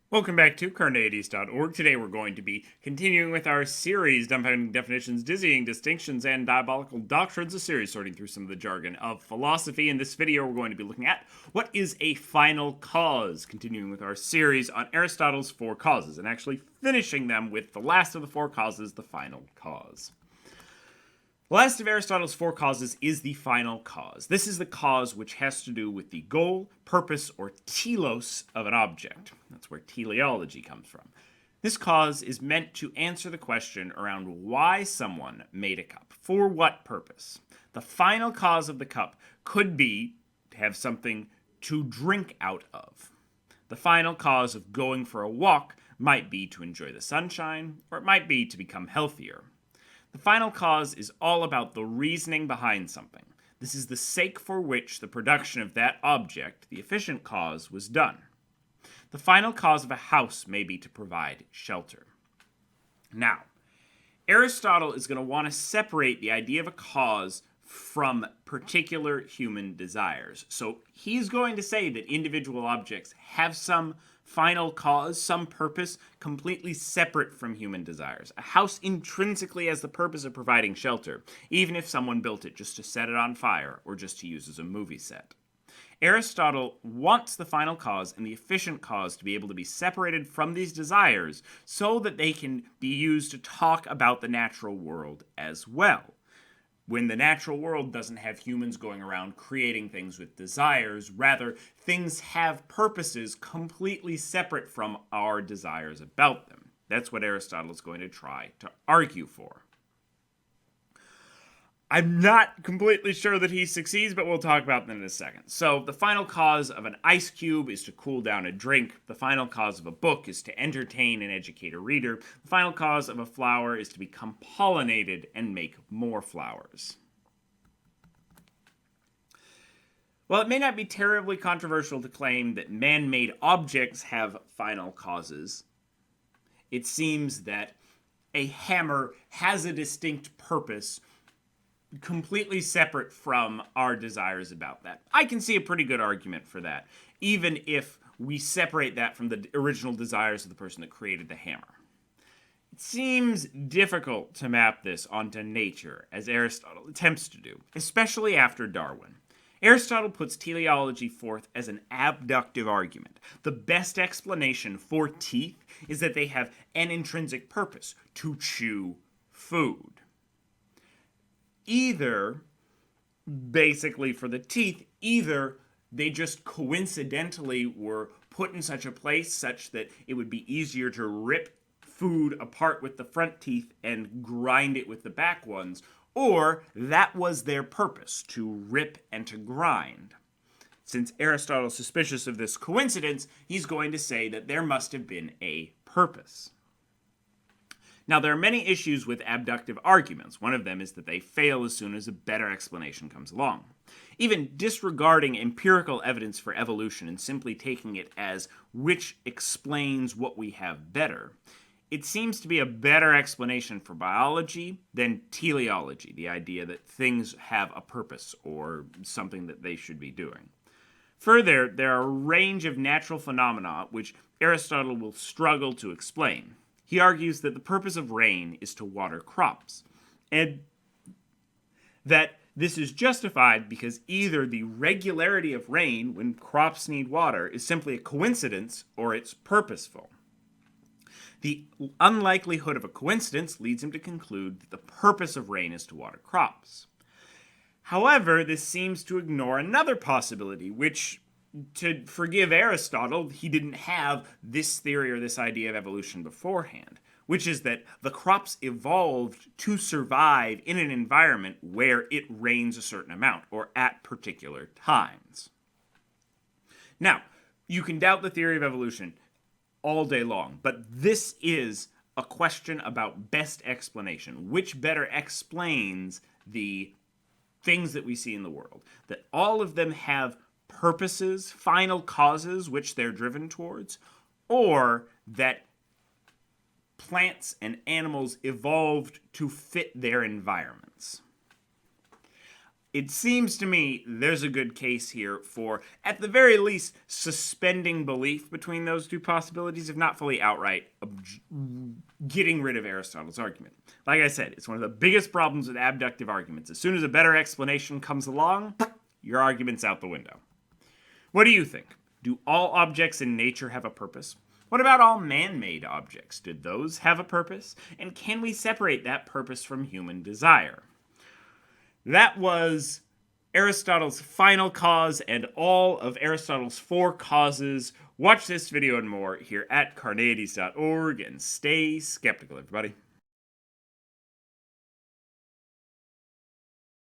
Welcome back to Carneades.org. Today we're going to be continuing with our series, Dumbfounding Definitions, Dizzying Distinctions, and Diabolical Doctrines, a series sorting through some of the jargon of philosophy. In this video, we're going to be looking at what is a final cause, continuing with our series on Aristotle's four causes, and actually finishing them with the last of the four causes, the final cause. The last of Aristotle's four causes is the final cause. This is the cause which has to do with the goal, purpose, or telos of an object. That's where teleology comes from. This cause is meant to answer the question around why someone made a cup. For what purpose? The final cause of the cup could be to have something to drink out of. The final cause of going for a walk might be to enjoy the sunshine, or it might be to become healthier. The final cause is all about the reasoning behind something. This is the sake for which the production of that object, the efficient cause, was done. The final cause of a house may be to provide shelter. Now, Aristotle is going to want to separate the idea of a cause from particular human desires. So he's going to say that individual objects have some final cause, some purpose, completely separate from human desires. A house intrinsically has the purpose of providing shelter, even if someone built it just to set it on fire or just to use as a movie set. Aristotle wants the final cause and the efficient cause to be able to be separated from these desires so that they can be used to talk about the natural world as well. When the natural world doesn't have humans going around creating things with desires, rather, things have purposes completely separate from our desires about them. That's what Aristotle is going to try to argue for. I'm not completely sure that he succeeds, but we'll talk about that in a second. So, the final cause of an ice cube is to cool down a drink. The final cause of a book is to entertain and educate a reader. The final cause of a flower is to become pollinated and make more flowers. While it may not be terribly controversial to claim that man-made objects have final causes, it seems that a hammer has a distinct purpose completely separate from our desires about that. I can see a pretty good argument for that, even if we separate that from the original desires of the person that created the hammer. It seems difficult to map this onto nature, as Aristotle attempts to do, especially after Darwin. Aristotle puts teleology forth as an abductive argument. The best explanation for teeth is that they have an intrinsic purpose, to chew food. Either, basically for the teeth, either they just coincidentally were put in such a place such that it would be easier to rip food apart with the front teeth and grind it with the back ones, or that was their purpose, to rip and to grind. Since Aristotle is suspicious of this coincidence, he's going to say that there must have been a purpose. Now, there are many issues with abductive arguments. One of them is that they fail as soon as a better explanation comes along. Even disregarding empirical evidence for evolution and simply taking it as which explains what we have better, it seems to be a better explanation for biology than teleology, the idea that things have a purpose or something that they should be doing. Further, there are a range of natural phenomena which Aristotle will struggle to explain. He argues that the purpose of rain is to water crops, and that this is justified because either the regularity of rain when crops need water is simply a coincidence or it's purposeful. The unlikelihood of a coincidence leads him to conclude that the purpose of rain is to water crops. However, this seems to ignore another possibility, which, to forgive Aristotle, he didn't have this theory or this idea of evolution beforehand, which is that the crops evolved to survive in an environment where it rains a certain amount, or at particular times. Now, you can doubt the theory of evolution all day long, but this is a question about best explanation. Which better explains the things that we see in the world? That all of them have purposes, final causes which they're driven towards, or that plants and animals evolved to fit their environments. it seems to me there's a good case here for, at the very least, suspending belief between those two possibilities, if not fully outright getting rid of Aristotle's argument. Like I said, it's one of the biggest problems with abductive arguments. As soon as a better explanation comes along, your argument's out the window. What do you think? Do all objects in nature have a purpose? What about all man-made objects? Did those have a purpose? And can we separate that purpose from human desire? That was Aristotle's final cause and all of Aristotle's 4 causes. Watch this video and more here at Carneades.org and stay skeptical, everybody.